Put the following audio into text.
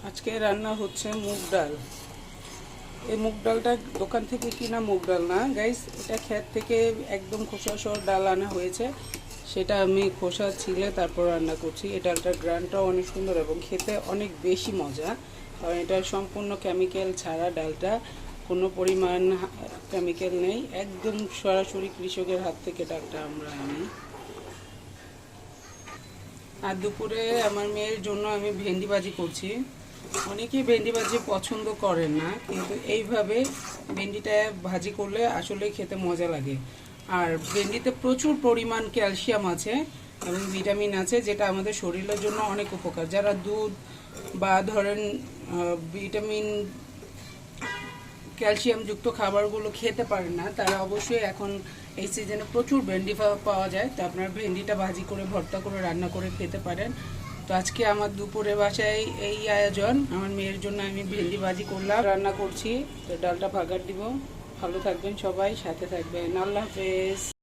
আজকে রান্না হচ্ছে মুগ ডাল। এই মুগ ডালটা দোকান থেকে কিনা মুগ ডাল না গাইস, এটা ক্ষেত থেকে একদম খোসা সহ ডাল আনা হয়েছে। সেটা আমি খোসা ছিলে তারপর রান্না করছি। এই ডালটার গ্রানটাও অনেক সুন্দর এবং খেতে অনেক বেশি মজা, কারণ এটা সম্পূর্ণ কেমিক্যাল ছাড়া। ডালটা কোনো পরিমাণ কেমিক্যাল নেই, একদম সরাসরি কৃষকের হাত থেকে ডালটা আমরা আনি। আর দুপুরে আমার মেয়ের জন্য আমি ভেন্ডি ভাজি করছি। অনেকেই ভেন্ডি ভাজি পছন্দ করেন না, কিন্তু এইভাবে ভেন্ডিটা ভাজি করলে আসলে খেতে মজা লাগে। আর ভেন্ডিতে প্রচুর পরিমাণ ক্যালসিয়াম আছে এবং ভিটামিন আছে, যেটা আমাদের শরীরের জন্য অনেক উপকার। যারা দুধ বা ধরেন ভিটামিন ক্যালসিয়ামযুক্ত খাবারগুলো খেতে পারেন না, তারা অবশ্যই এখন এই সিজনে প্রচুর ভেন্ডি পাওয়া যায়, তো আপনারা ভেন্ডিটা ভাজি করে ভর্তা করে রান্না করে খেতে পারেন। তো আজকে আমার দুপুরে বাসায় এই আয়োজন। আমার মেয়ের জন্য আমি ভেন্ডি ভাজি করলাম, রান্না করছি। তো ডালটা ভাগার দিব। ভালো থাকবেন সবাই, সাথে থাকবেন। আল্লাহ হাফেজ।